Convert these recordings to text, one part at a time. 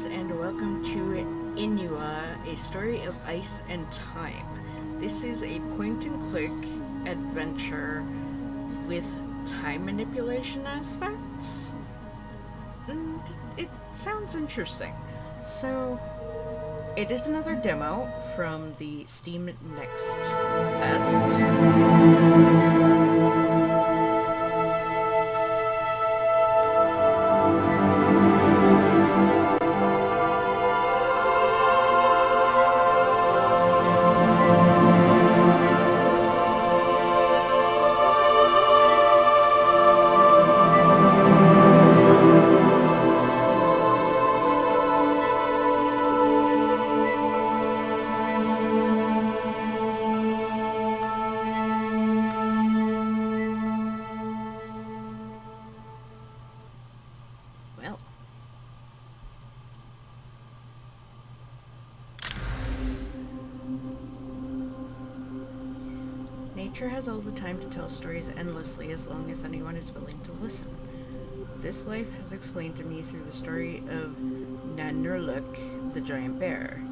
guys, and welcome to Inua, a story of ice and time. This is a point-and-click adventure with time manipulation aspects, and it sounds interesting. So, it is another demo from the Steam Next Fest. Well, nature has all the time to tell stories endlessly as long as anyone is willing to listen. This life has explained to me through the story of Nanurluk, the giant bear.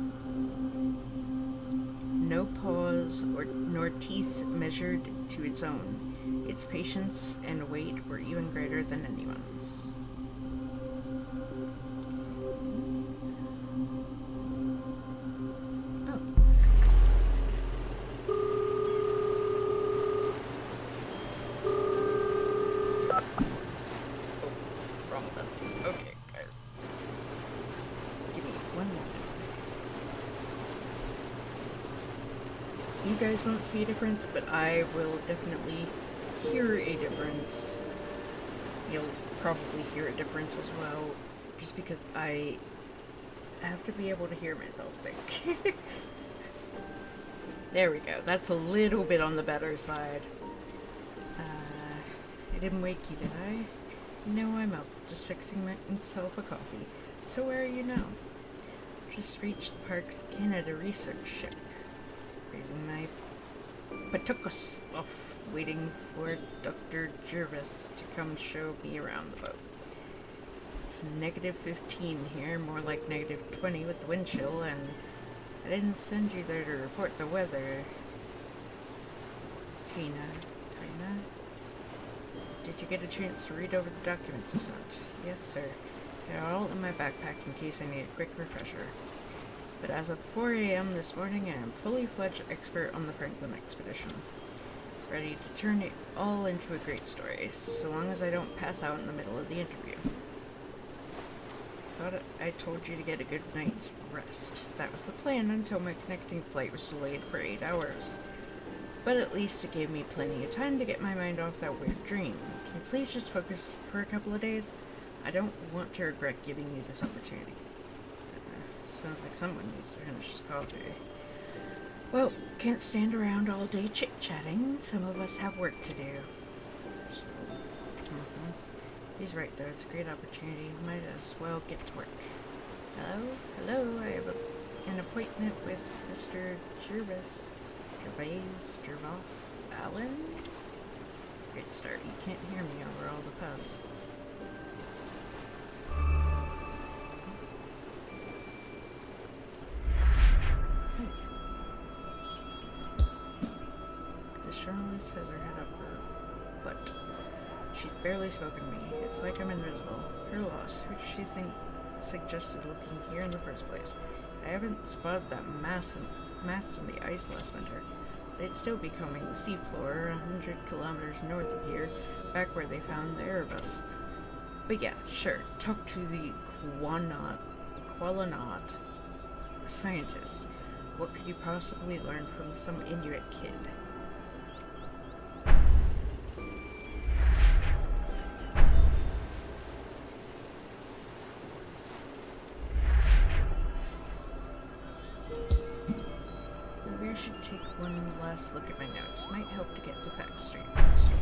No paws nor teeth measured to its own. Its patience and weight were even greater than anyone's. Wrong button. Okay, guys. Give me one moment. You guys won't see a difference, but I will definitely hear a difference. You'll probably hear a difference as well, just because I have to be able to hear myself think. There we go. That's a little bit on the better side. I didn't wake you, did I? No, I'm up, just fixing myself a coffee. So where are you now? Just reached the park's Canada research ship. Raising my patukos off, waiting for Dr. Jervis to come show me around the boat. It's negative 15 here, more like negative 20 with the wind chill, and I didn't send you there to report the weather. Tina. Did you get a chance to read over the documents I sent? Yes, sir. They're all in my backpack in case I need a quick refresher. But as of 4 a.m. this morning, I am fully fledged expert on the Franklin expedition. Ready to turn it all into a great story, so long as I don't pass out in the middle of the interview. Thought I told you to get a good night's rest. That was the plan until my connecting flight was delayed for 8 hours. But at least it gave me plenty of time to get my mind off that weird dream. Can you please just focus for a couple of days? I don't want to regret giving you this opportunity. Sounds like someone needs to finish his coffee. Well, can't stand around all day chit-chatting. Some of us have work to do. So, He's right though, it's a great opportunity. Might as well get to work. Hello, I have an appointment with Mr. Jervis. Gervais, Allen? Great start. You can't hear me over all the fuss. This journalist has her head up her butt. She's barely spoken to me. It's like I'm invisible. Her loss. Who does she think suggested looking here in the first place? I haven't spotted that mast in the ice last winter. They'd still be combing the seafloor 100 kilometers north of here, back where they found the Erebus. But yeah, sure, talk to the Qualanaut scientist. What could you possibly learn from some Inuit kid? Maybe I should take one last look at my notes. Might help to get the facts straight for the story.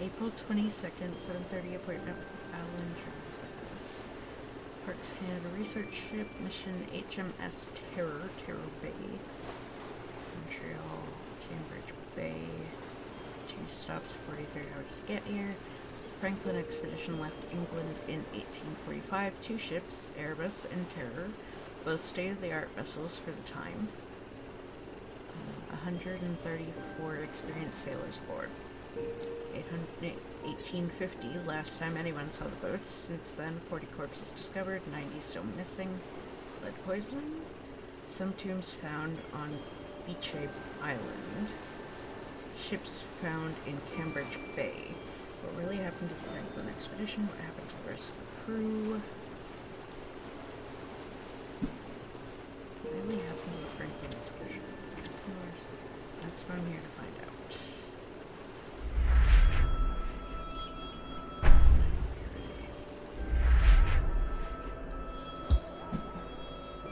April 22nd, 7:30 appointment with Alan Jervis. Parks Canada research ship, mission HMS Terror Bay. Montreal, Cambridge Bay. 2 stops, 43 hours to get here. Franklin expedition left England in 1845. Two ships, Erebus and Terror, both state-of-the-art vessels for the time. 134 experienced sailors aboard. 1850, last time anyone saw the boats. Since then, 40 corpses discovered, 90 still missing. Lead poisoning? Some tombs found on Beachy Island. Ships found in Cambridge Bay. What really happened to the Franklin expedition? What happened to the rest of the crew? What really happened to the Franklin expedition? That's what I'm here to find out.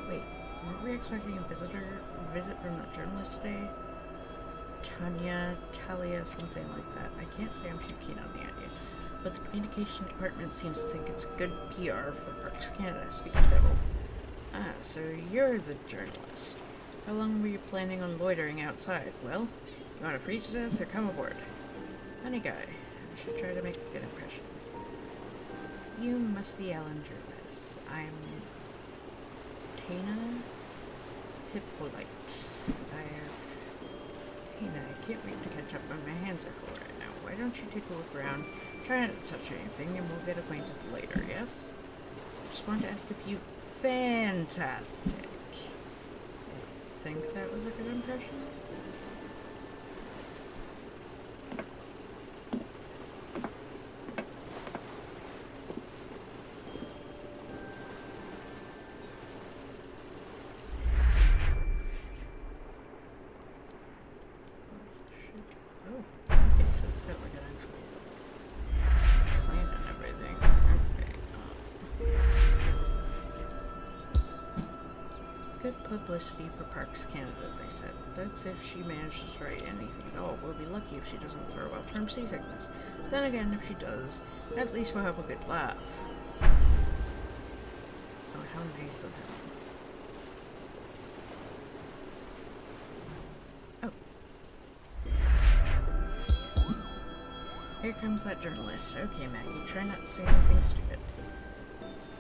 Wait, weren't we expecting a visit from that journalist today? Talia, something like that. I can't say I'm too keen on the idea, but the communication department seems to think it's good PR for Parks Canada. Speaking of devil. Ah, so you're the journalist. How long were you planning on loitering outside? Well, you want to freeze to death or come aboard? Funny guy. I should try to make a good impression. You must be Ellen Jervis. I'm Tana Hippolyte. I can't wait to catch up when my hands are full right now. Why don't you take a look around, try not to touch anything, and we'll get acquainted later, yes? Just wanted to ask if you... Fantastic. I think that was a good impression. Publicity for Parks Canada, they said. That's if she manages to write anything at all. We'll be lucky if she doesn't throw up from seasickness. Then again, if she does, at least we'll have a good laugh. Oh, how nice of him. Oh. Here comes that journalist. Okay, Maggie, try not to say anything stupid.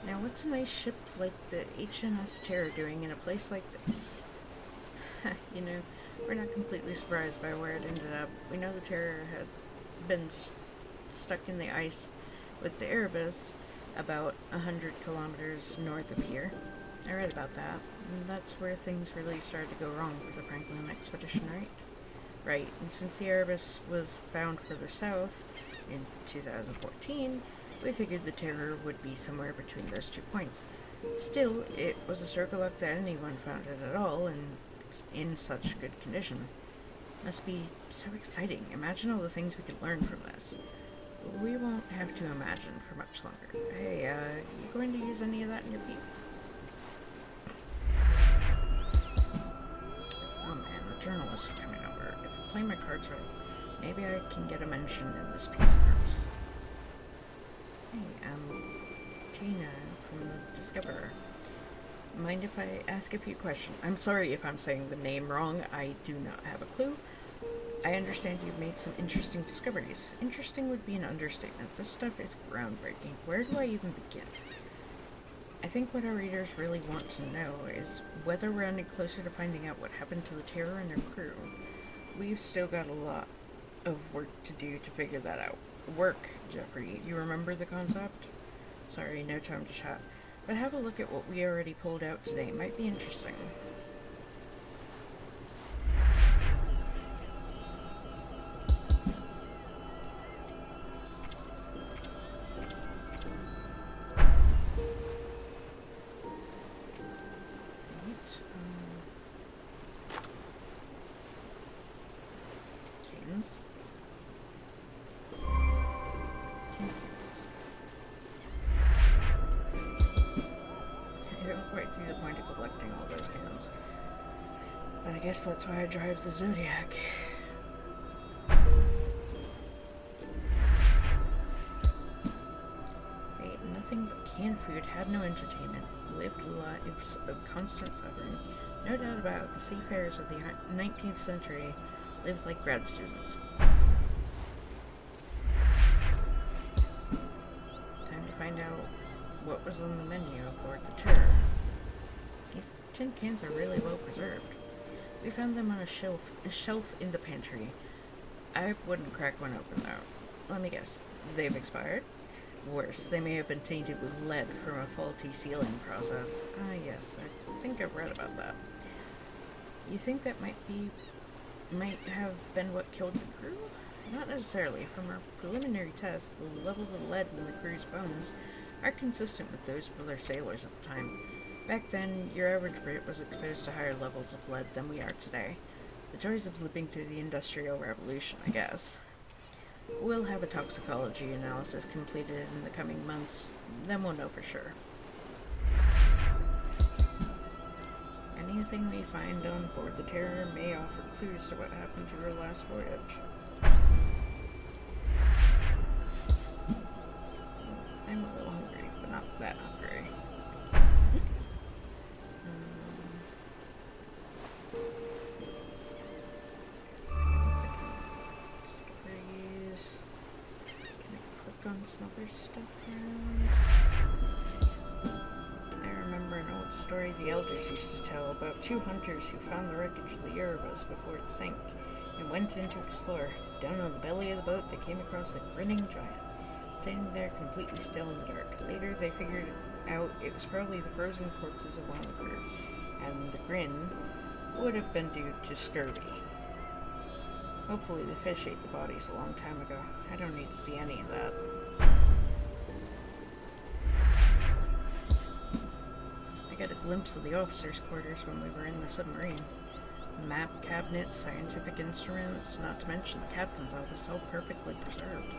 Now, what's a nice ship like the HMS Terror doing in a place like this? You know, we're not completely surprised by where it ended up. We know the Terror had been stuck in the ice with the Erebus about 100 kilometers north of here. I read about that, and that's where things really started to go wrong for the Franklin expedition, right? Right, and since the Erebus was found further south in 2014, we figured the Terror would be somewhere between those 2 points. Still, it was a stroke of luck that anyone found it at all, and it's in such good condition. Must be so exciting. Imagine all the things we could learn from this. We won't have to imagine for much longer. Hey, you going to use any of that in your piece? Oh man, the journalist is coming over. If I play my cards right, maybe I can get a mention in this piece of prose. Hey, Tina from the Discoverer. Mind if I ask a few questions? I'm sorry if I'm saying the name wrong. I do not have a clue. I understand you've made some interesting discoveries. Interesting would be an understatement. This stuff is groundbreaking. Where do I even begin? I think what our readers really want to know is whether we're any closer to finding out what happened to the Terror and their crew. We've still got a lot of work to do to figure that out. Work, Jeffrey. You remember the concept? Sorry, no time to chat. But have a look at what we already pulled out today. Might be interesting. I guess that's why I drive the Zodiac. Ate nothing but canned food, had no entertainment, lived lives of constant suffering. No doubt about it, the seafarers of the 19th century lived like grad students. what was on the menu aboard the Terror. These tin cans are really well preserved. We found them on a shelf in the pantry. I wouldn't crack one open though. Let me guess, they've expired? Worse, they may have been tainted with lead from a faulty sealing process. Ah, yes, I think I've read about that. You think that might have been what killed the crew? Not necessarily. From our preliminary tests, the levels of lead in the crew's bones are consistent with those of other sailors at the time. Back then, your average Brit was exposed to higher levels of lead than we are today. The joys of living through the Industrial Revolution, I guess. We'll have a toxicology analysis completed in the coming months, then we'll know for sure. Anything we find on board the Terror may offer clues to what happened to her last voyage. I'm a little hungry, but not that hungry. On some other stuff around. I remember an old story the elders used to tell about two hunters who found the wreckage of the Erebus before it sank and went in to explore. Down on the belly of the boat, they came across a grinning giant, standing there completely still in the dark. Later, they figured out it was probably the frozen corpses of one of the crew, and the grin would have been due to scurvy. Hopefully the fish ate the bodies a long time ago. I don't need to see any of that. I got a glimpse of the officers' quarters when we were in the submarine. Map cabinets, scientific instruments, not to mention the captain's office, all perfectly preserved.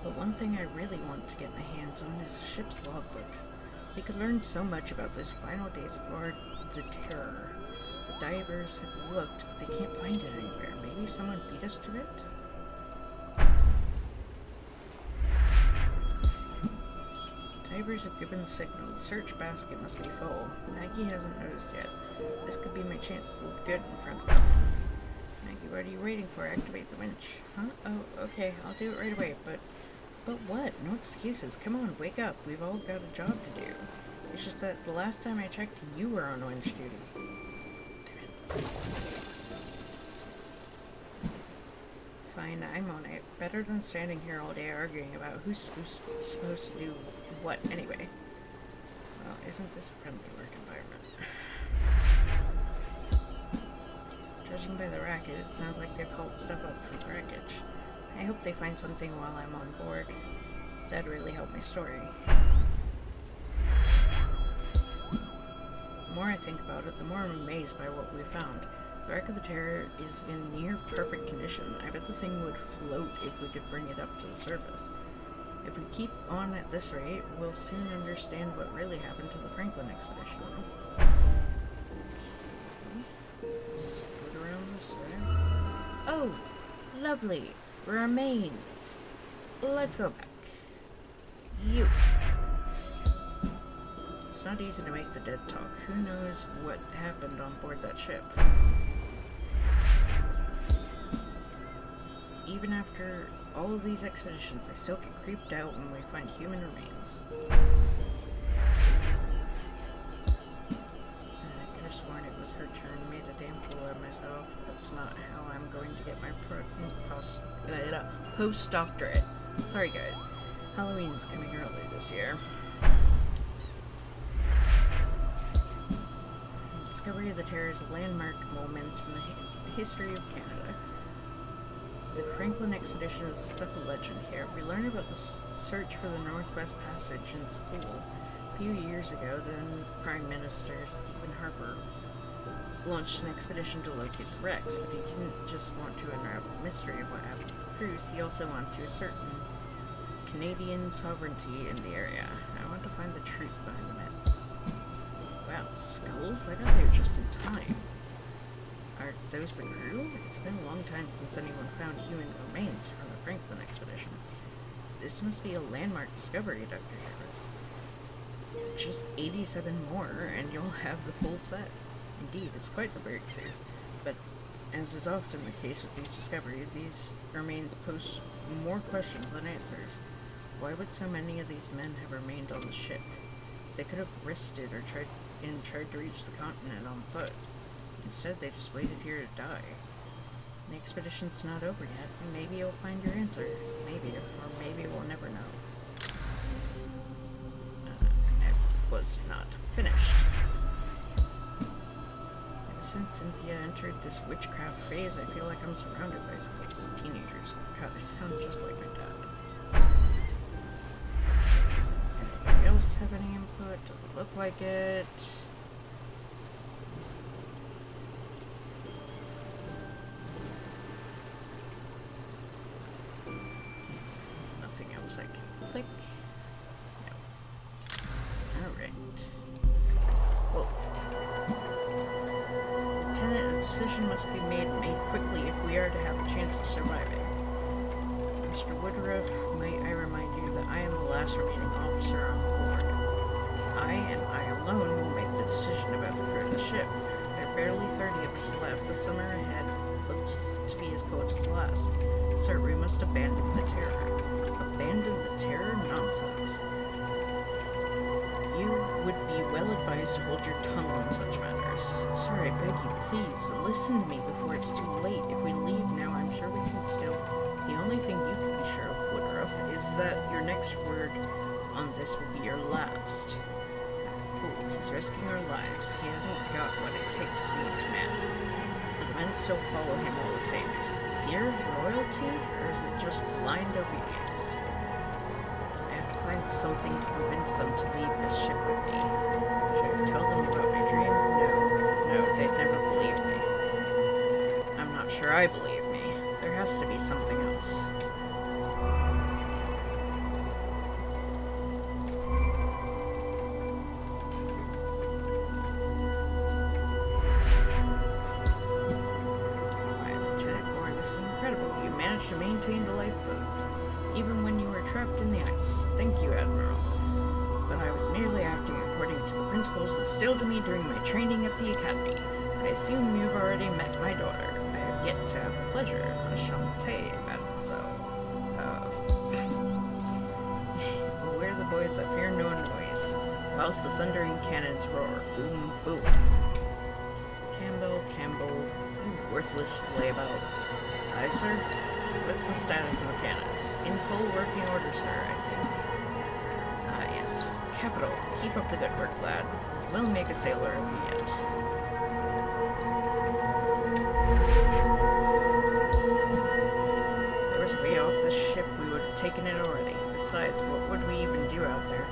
But one thing I really want to get my hands on is the ship's logbook. We could learn so much about those final days aboard the Terror. The divers have looked, but they can't find it anywhere. Maybe someone beat us to it? Divers have given the signal. The search basket must be full. Maggie hasn't noticed yet. This could be my chance to look good in front of them. Maggie, what are you waiting for? Activate the winch. Huh? Oh, okay. I'll do it right away. But what? No excuses. Come on, wake up. We've all got a job to do. It's just that the last time I checked, you were on winch duty. Fine, I'm on it. Better than standing here all day arguing about who's supposed to do what anyway. Well, isn't this a friendly work environment? Judging by the racket, it sounds like they've hauled stuff up from the wreckage. I hope they find something while I'm on board. That'd really help my story. The more I think about it, the more I'm amazed by what we found. The wreck of the Terror is in near perfect condition. I bet the thing would float if we could bring it up to the surface. If we keep on at this rate, we'll soon understand what really happened to the Franklin expedition. Let's go around this way. Oh, lovely. Remains. Let's go back. You. It's not easy to make the dead talk. Who knows what happened on board that ship? Even after all of these expeditions, I still get creeped out when we find human remains. I could have sworn it was her turn. Made a damn fool of myself. That's not how I'm going to get my post-doctorate. Sorry guys. Halloween's coming early this year. The discovery of the Terror is a landmark moment in the history of Canada. The Franklin expedition is stuck a legend here. We learned about the search for the Northwest Passage in school. A few years ago, then Prime Minister Stephen Harper launched an expedition to locate the wrecks, but he didn't just want to unravel the mystery of what happened to the cruise, he also wanted to ascertain Canadian sovereignty in the area. I want to find the truth behind the myths. Wow, skulls? I got there just in time. Are those the crew? It's been a long time since anyone found human remains from the Franklin expedition. This must be a landmark discovery, Dr. Jarvis. Just 87 more, and you'll have the full set. Indeed, it's quite the breakthrough. But, as is often the case with these discoveries, these remains pose more questions than answers. Why would so many of these men have remained on the ship? They could have risked it or tried to reach the continent on foot. Instead, they just waited here to die. The expedition's not over yet. Maybe you'll find your answer. Maybe, or maybe we'll never know. It was not finished. Ever since Cynthia entered this witchcraft phase, I feel like I'm surrounded by schools, teenagers. God, I sound just like my dad. Anybody else have any input? Does it look like it? Nothing else I can click. No. Alright. Well, Lieutenant, a decision must be made quickly if we are to have a chance of surviving. Mr. Woodruff, might I remind you that I am the last remaining officer on board. I and I alone will make the decision about the crew of the ship. There are barely 30 of us left. The summer ahead looks to be as cold as the last. Sir, we must abandon the terror. Abandon the terror? Nonsense. You would be well advised to hold your tongue on such matters. Sir, I beg you, please, listen to me before it's too late. If we leave now, I'm sure we can still... The only thing you can be sure of, Woodruff, is that your next word on this will be your last. That fool, he's risking our lives. He hasn't got what it takes to be in command. But the men still follow him all the same. Is it fear, loyalty, or is it just blind obedience? I have to find something to convince them to leave this ship with me. Should I tell them about my dream? No, they'd never believe me. I'm not sure I believe me. There has to be something else. Lieutenant Gore, this is incredible. You managed to maintain the lifeboats, even when you were trapped in the ice. Thank you, Admiral. But I was merely acting according to the principles instilled to me during my training at the Academy. I assume you've already met my daughter. Yet to have the pleasure. Enchanté, mademoiselle. We're the boys that fear no noise, whilst the thundering cannons roar. Boom, boom. Campbell, you worthless layabout. Aye, sir? What's the status of the cannons? In full working order, sir, I think. Ah, yes. Capital. Keep up the good work, lad. We'll make a sailor of you yet. Taken it already. Besides, what would we even do out there?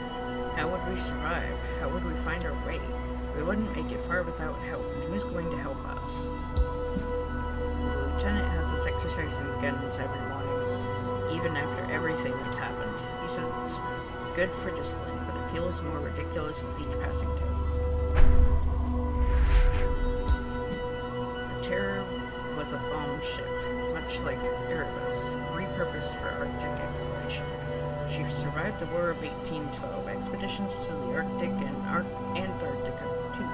How would we survive? How would we find our way? We wouldn't make it far without help, and who's going to help us? The lieutenant has us exercising the guns every morning, even after everything that's happened. He says it's good for discipline, but it feels more ridiculous with each passing day. The Terror was a bomb ship, much like Erebus, repurposed for Arctic exploration. She survived the War of 1812, expeditions to the Arctic and Antarctica, too.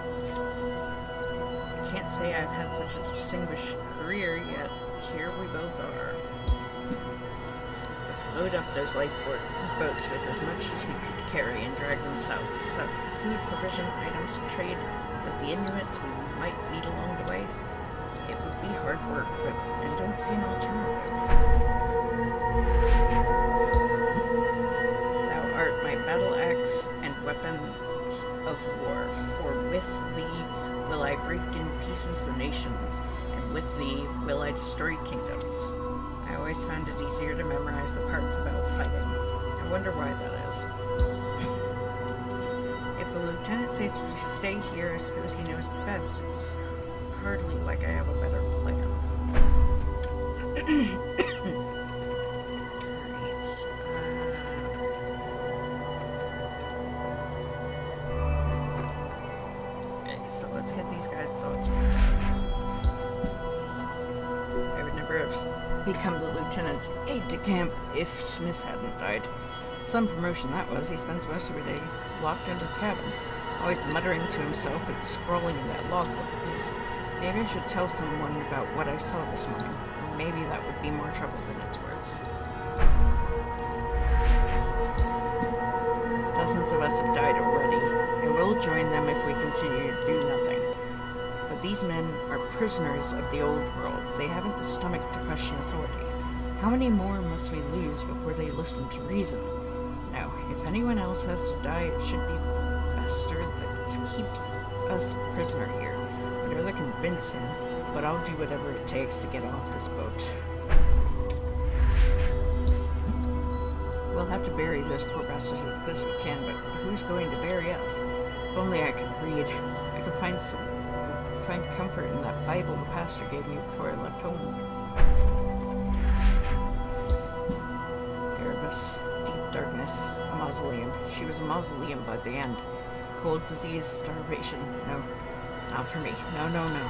I can't say I've had such a distinguished career, yet here we both are. Load up those lifeboats with as much as we could carry and drag them south. Some food, provision, items to trade with the Inuits we might meet along the way. It would be hard work, but I don't see an alternative. Thou art my battle axe and weapons of war, for with thee will I break in pieces the nations, and with thee will I destroy kingdoms. I always found it easier to memorize the parts about fighting. I wonder why that is. If the lieutenant says we stay here, I suppose he knows best. It's hardly like I have a better plan. Okay, so let's get these guys' thoughts on death. I would never have become the lieutenant's aide-de-camp if Smith hadn't died. Some promotion that was. He spends most of his days locked in his cabin, always muttering to himself and scrolling in that logbook of his. Maybe I should tell someone about what I saw this morning. Maybe that would be more trouble than it's worth. Dozens of us have died already, and we'll join them if we continue to do nothing. But these men are prisoners of the old world. They haven't the stomach to question authority. How many more must we lose before they listen to reason? No, if anyone else has to die, it should be the bastard that keeps us prisoner here. I'd rather convince him, but I'll do whatever it takes to get off this boat. We'll have to bury those poor bastards as best we can, but who's going to bury us? If only I could read. I could find comfort in that Bible the pastor gave me before I left home. Erebus, deep darkness, a mausoleum. She was a mausoleum by the end. Cold disease, starvation. No, not for me. No, no, no.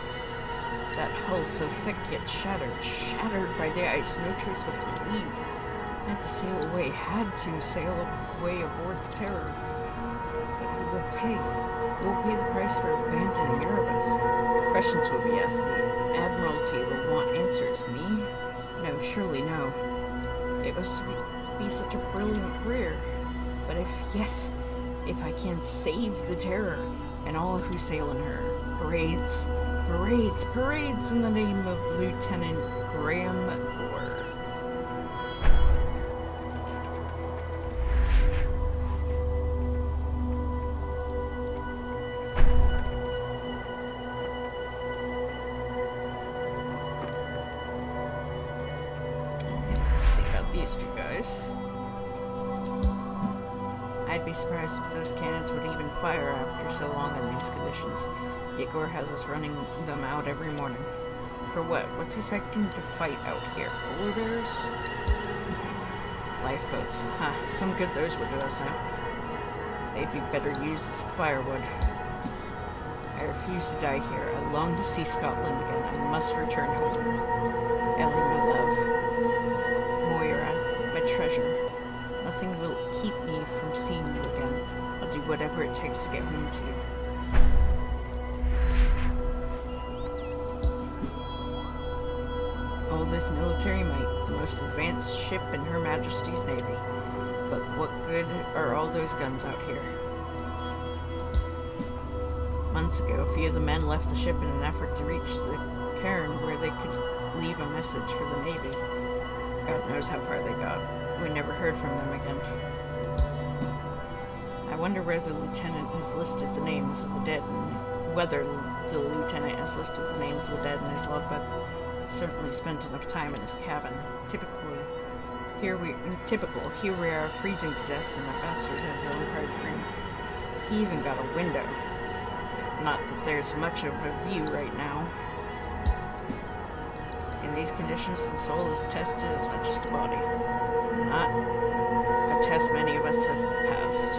That hull so thick yet shattered by the ice. No choice but to leave. Had to sail away, aboard the Terror. But who will pay? Who will pay the price for abandoning Erebus? Questions will be asked. The Admiralty will want answers. Me? No, surely no. It was to be such a brilliant career. But if I can save the Terror and all who sail in her. Parades in the name of Lieutenant Graham Gore. These two guys. I'd be surprised if those cannons would even fire after so long in these conditions. Igor has us running them out every morning. For what? What's he expecting to fight out here? Polar bears? Lifeboats. Some good those would do us now. They'd be better used as firewood. I refuse to die here. I long to see Scotland again. I must return home. Ellie, my love. Treasure. Nothing will keep me from seeing you again. I'll do whatever it takes to get home to you. All this military might, the most advanced ship in Her Majesty's Navy. But what good are all those guns out here? Months ago, a few of the men left the ship in an effort to reach the cairn where they could leave a message for the Navy. God knows how far they got. We never heard from them again. I wonder where the lieutenant has listed the names of the dead, and whether the lieutenant has listed the names of the dead in his logbook. Certainly spent enough time in his cabin. Here we are, freezing to death, and that bastard has his own private room. He even got a window. Not that there's much of a view right now. In these conditions, the soul is tested as much as the body. Not a test many of us have passed.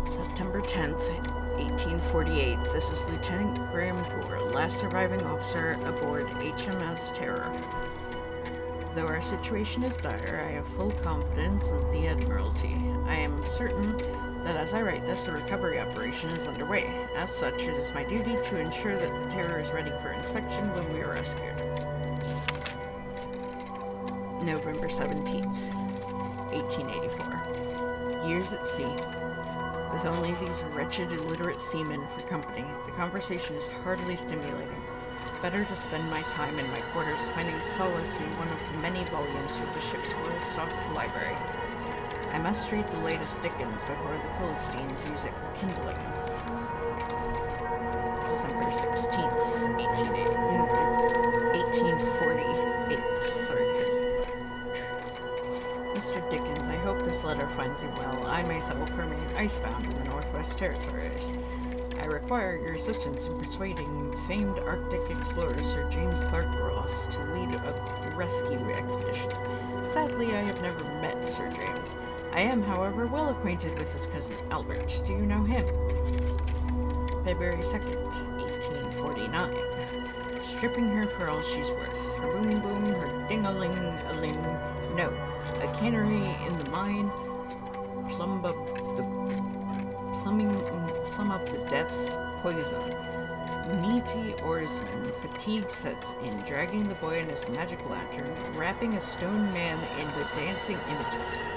September 10th, 1848. This is Lieutenant Graham Gore, last surviving officer aboard HMS Terror. Though our situation is dire, I have full confidence in the Admiralty. I am certain that as I write this, a recovery operation is underway. As such, it is my duty to ensure that the Terror is ready for inspection when we are rescued. November 17th, 1884. Years at sea. With only these wretched illiterate seamen for company, the conversation is hardly stimulating. Better to spend my time in my quarters finding solace in one of the many volumes from the ship's well-stocked library. I must read the latest Dickens before the Philistines use it for kindling. December 16th, 1848. Sorry, guys. Mr. Dickens, I hope this letter finds you well. I myself remain icebound in the Northwest Territories. I require your assistance in persuading famed Arctic explorer Sir James Clark Ross to lead a rescue expedition. Sadly, I have never met Sir James. I am, however, well acquainted with his cousin Albert. Do you know him? February 2nd, 1849. Stripping her for all she's worth. Her boom boom, her ding-a-ling-a-ling. No, a cannery in the mine. Plumb up the depths, poison. meaty oarsman, fatigue sets in, dragging the boy in his magic lantern, wrapping a stone man in the dancing image.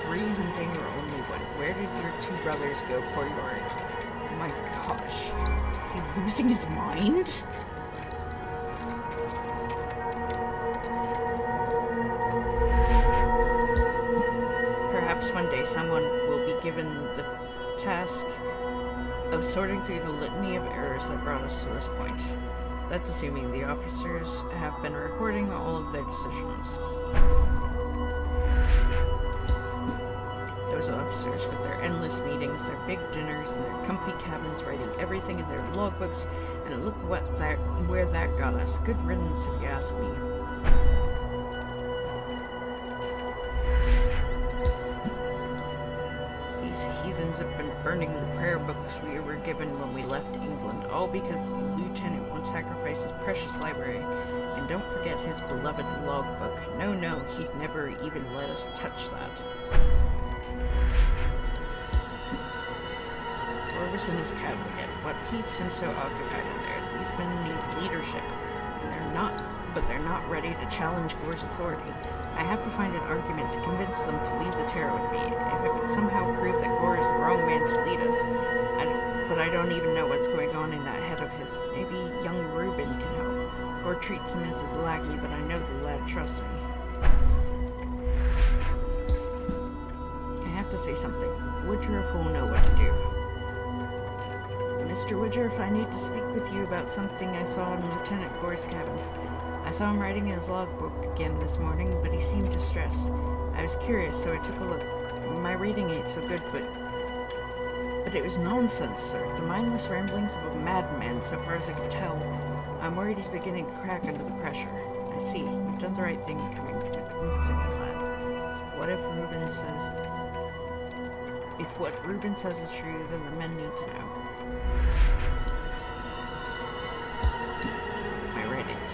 3 hunting or only 1. Where did your 2 brothers go, poor Lord? Oh my gosh. Is he losing his mind? Perhaps one day someone will be given the task of sorting through the litany of errors that brought us to this point. That's assuming the officers have been recording all of their decisions. Those officers with their endless meetings, their big dinners, and their comfy cabins, writing everything in their logbooks, and look where that got us. Good riddance, if you ask me. Heathens have been burning the prayer books we were given when we left England, all because the lieutenant won't sacrifice his precious library. And don't forget his beloved logbook. No, he'd never even let us touch that. Or was in his cabin again. What keeps him so occupied in there? These men need leadership, and they're not ready to challenge Gore's authority. I have to find an argument to convince them to leave the terror with me. If it would somehow prove that Gore is the wrong man to lead us, but I don't even know what's going on in that head of his. Maybe young Reuben can help. Gore treats him as his lackey, but I know the lad trusts me. I have to say something. Woodruff will know what to do. Mr. Woodruff, I need to speak with you about something I saw in Lieutenant Gore's cabin. I saw him writing in his logbook again this morning, but he seemed distressed. I was curious, so I took a look. My reading ain't so good, but it was nonsense, sir. The mindless ramblings of a madman, so far as I could tell. I'm worried he's beginning to crack under the pressure. I see. You've done the right thing coming to lad. What if Reuben says... If what Reuben says is true, then the men need to know.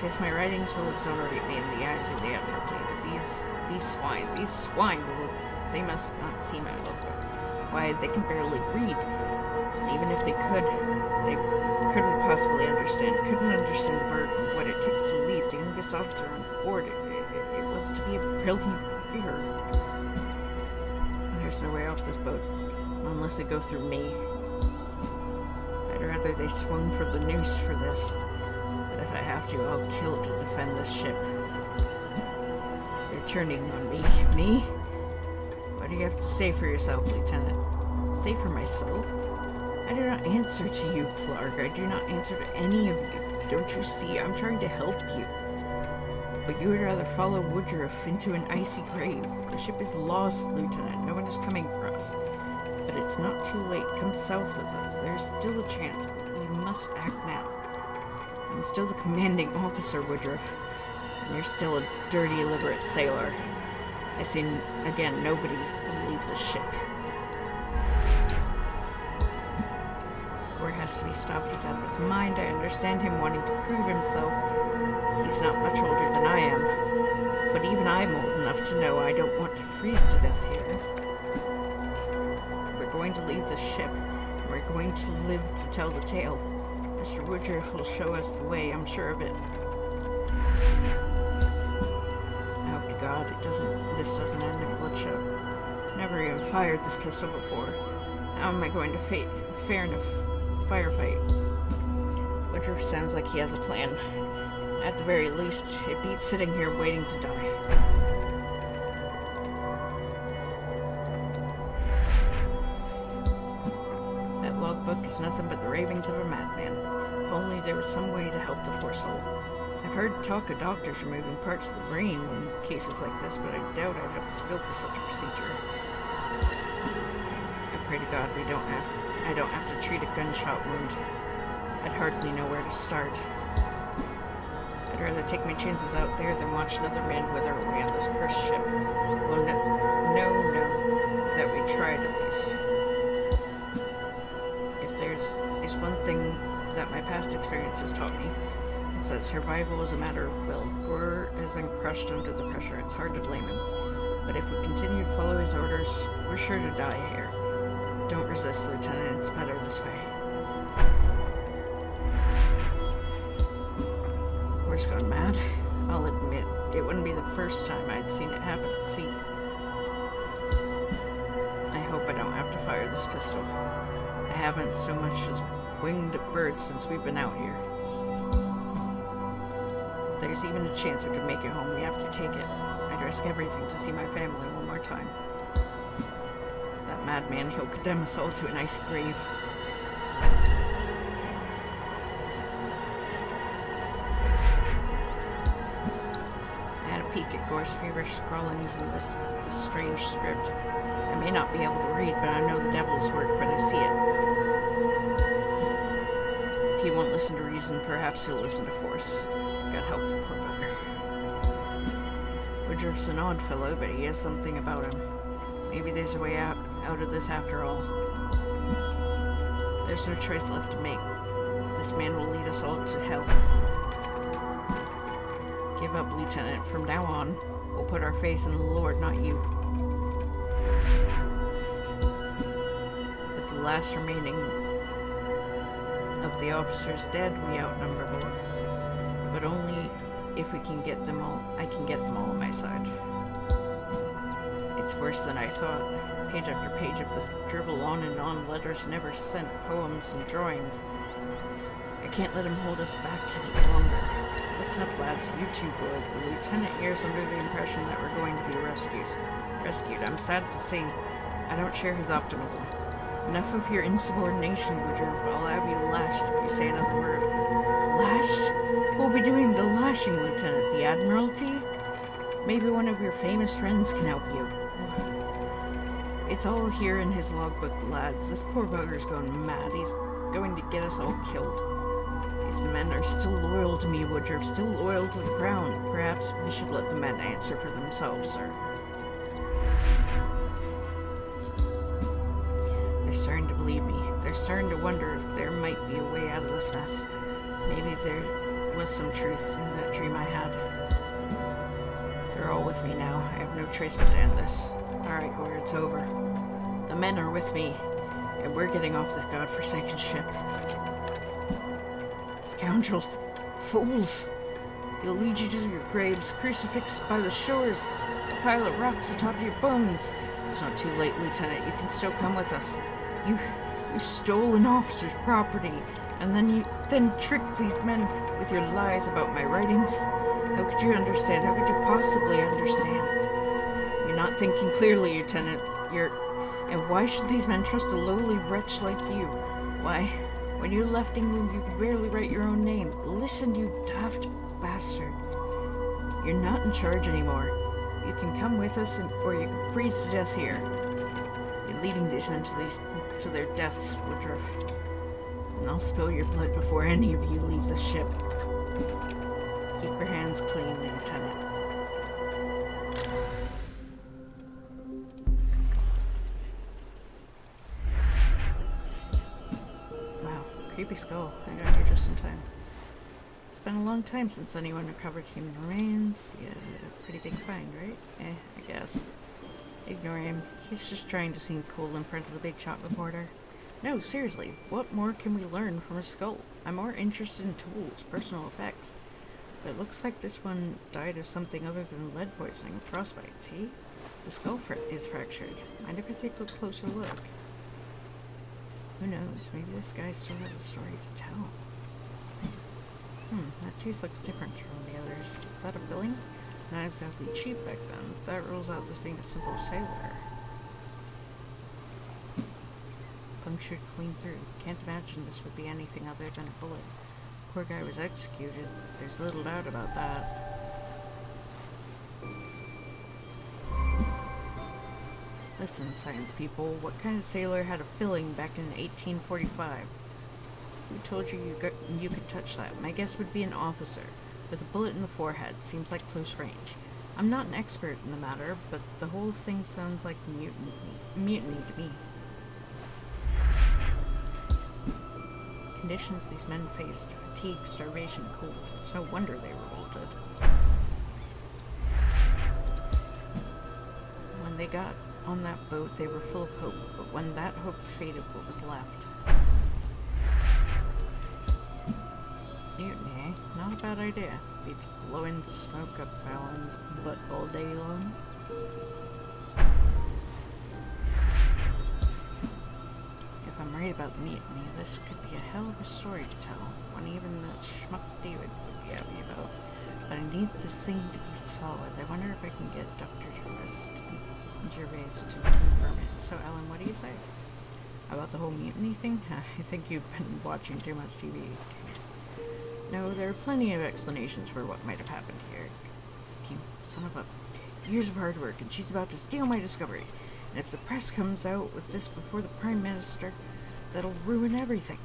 Yes, my writings will exonerate me in the eyes of the Admiralty, but these swine they must not see my logbook. Why, they can barely read. And even if they could, they couldn't possibly couldn't understand the burden, what it takes to lead the youngest officer on board. It was to be a brilliant career. There's no way off this boat, unless they go through me. I'd rather they swung for the noose for this. But if I have to, I'll kill to defend this ship. They're turning on me. Me? What do you have to say for yourself, Lieutenant? Say for myself? I do not answer to you, Clark. I do not answer to any of you. Don't you see? I'm trying to help you. But you would rather follow Woodruff into an icy grave. The ship is lost, Lieutenant. No one is coming for us. But it's not too late. Come south with us. There's still a chance, but we must act now. I'm still the commanding officer, Woodruff, and you're still a dirty, illiterate sailor. I say again, nobody will leave the ship. Gore has to be stopped. He's out of his mind. I understand him wanting to prove himself. He's not much older than I am, but even I'm old enough to know I don't want to freeze to death here. We're going to leave the ship. We're going to live to tell the tale. Mr. Woodruff will show us the way, I'm sure of it. I hope to God this doesn't end in bloodshed. Never even fired this pistol before. How am I going to fare in a firefight? Woodruff sounds like he has a plan. At the very least, it beats sitting here waiting to die. That logbook is nothing but the ravings of a madman. If only there was some way to help the poor soul. I've heard talk of doctors removing parts of the brain in cases like this, but I doubt I'd have the skill for such a procedure. I pray to God I don't have to treat a gunshot wound. I'd hardly know where to start. I'd rather take my chances out there than watch another man wither away on this cursed ship. Well, no, that we tried at least. If there's one thing that my past experience has taught me, it's that survival is a matter of will. Gore has been crushed under the pressure. It's hard to blame him. But if we continue to follow his orders, we're sure to die here. Don't resist, Lieutenant. It's better this way. horse gone mad. I'll admit, it wouldn't be the first time I'd seen it happen at sea. I hope I don't have to fire this pistol. I haven't so much as winged a bird since we've been out here. If there's even a chance we could make it home, we have to take it. I'd risk everything to see my family one more time. That madman, he'll condemn us all to an icy grave. Peek at Gore's feverish scrawlings in this strange script. I may not be able to read, but I know the devil's work when I see it. If he won't listen to reason, perhaps he'll listen to force. God help the poor bugger. Woodruff's an odd fellow, but he has something about him. Maybe there's a way out of this after all. There's no choice left to make. This man will lead us all to hell. Give up, Lieutenant. From now on, we'll put our faith in the Lord, not you. With the last remaining of the officers dead, we outnumber more. But only if we can get them all. I can get them all on my side. It's worse than I thought. Page after page of this dribble on and on, letters never sent, poems and drawings. I can't let him hold us back any longer. Listen up, lads. You two boys. The lieutenant here is under the impression that we're going to be rescued. I'm sad to say I don't share his optimism. Enough of your insubordination, Woodruff. I'll have you lashed if you say another word. Lashed? Who'll be doing the lashing, Lieutenant? The Admiralty? Maybe one of your famous friends can help you. It's all here in his logbook, lads. This poor bugger's gone mad. He's going to get us all killed. These men are still loyal to me, Woodruff, still loyal to the crown. Perhaps we should let the men answer for themselves, sir. They're starting to believe me. They're starting to wonder if there might be a way out of this mess. Maybe there was some truth in that dream I had. They're all with me now. I have no choice but to end this. Alright, Gore, it's over. The men are with me, and we're getting off this godforsaken ship. Scoundrels! Fools! He'll lead you to your graves, crucifixed by the shores, a pile of rocks atop your bones. It's not too late, Lieutenant. You can still come with us. You stole an officer's property, and then tricked these men with your lies about my writings. How could you understand? How could you possibly understand? You're not thinking clearly, Lieutenant. And why should these men trust a lowly wretch like you? Why? When you left England, you could barely write your own name. Listen, you daft bastard. You're not in charge anymore. You can come with us, or you can freeze to death here. You're leading these men to their deaths, Woodruff. And I'll spill your blood before any of you leave the ship. Keep your hands clean, Lieutenant. Creepy skull. I got here just in time. It's been a long time since anyone recovered human remains. Yeah, pretty big find, right? I guess. Ignore him. He's just trying to seem cool in front of the big shot reporter. No, seriously, what more can we learn from a skull? I'm more interested in tools, personal effects. But it looks like this one died of something other than lead poisoning, frostbite, see? The skull is fractured. Mind if I take a closer look? Who knows? Maybe this guy still has a story to tell. That tooth looks different from the others. Is that a filling? Not exactly cheap back then. That rules out this being a simple sailor. Punctured clean through. Can't imagine this would be anything other than a bullet. Poor guy was executed. There's little doubt about that. Listen, science people, what kind of sailor had a filling back in 1845? Who told you you could touch that? My guess would be an officer, with a bullet in the forehead. Seems like close range. I'm not an expert in the matter, but the whole thing sounds like mutiny to me. Conditions these men faced: fatigue, starvation, cold. It's no wonder they revolted. When they got on that boat, they were full of hope, but when that hope faded, what was left? Mutiny, eh? not a bad idea. Beats blowing smoke up Alan's butt all day long. If I'm right about the mutiny, this could be a hell of a story to tell. One even that schmuck David would be happy about. But I need the thing to be solid. I wonder if I can get Dr. Gervais to confirm it. So, Alan, what do you say? About the whole mutiny thing? I think you've been watching too much TV. No, there are plenty of explanations for what might have happened here. You son of a... Years of hard work, and she's about to steal my discovery. And if the press comes out with this before the Prime Minister, that'll ruin everything.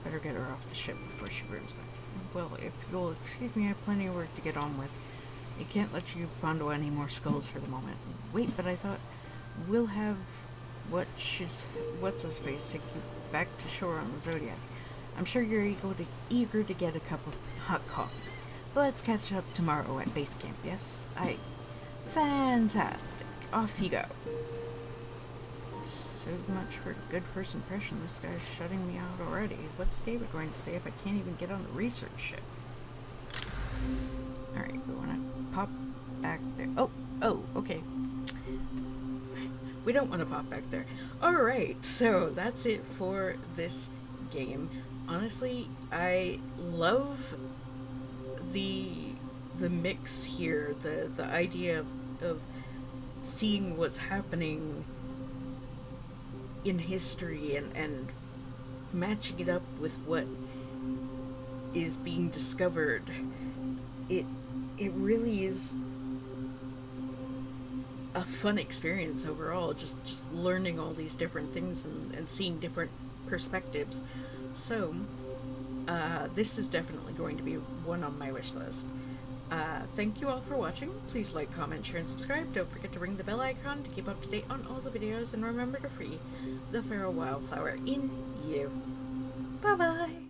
Better get her off the ship before she brings back. Well, if you'll excuse me, I have plenty of work to get on with. I can't let you fondle any more skulls for the moment. Wait, but I thought we'll have what's-his-face take you back to shore on the Zodiac. I'm sure you're eager to get a cup of hot coffee. But let's catch up tomorrow at base camp, yes? Fantastic. Off you go. So much for good first impression. This guy's shutting me out already. What's David going to say if I can't even get on the research ship? Alright, we want to pop back there. Oh, okay. We don't want to pop back there. Alright, so that's it for this game. Honestly, I love the mix here, the idea of seeing what's happening in history and matching it up with what is being discovered. It really is a fun experience overall, just learning all these different things and seeing different perspectives. So this is definitely going to be one on my wish list. Thank you all for watching. Please like, comment, share, and subscribe. Don't forget to ring the bell icon to keep up to date on all the videos, and remember to free the feral wildflower in you. Bye bye!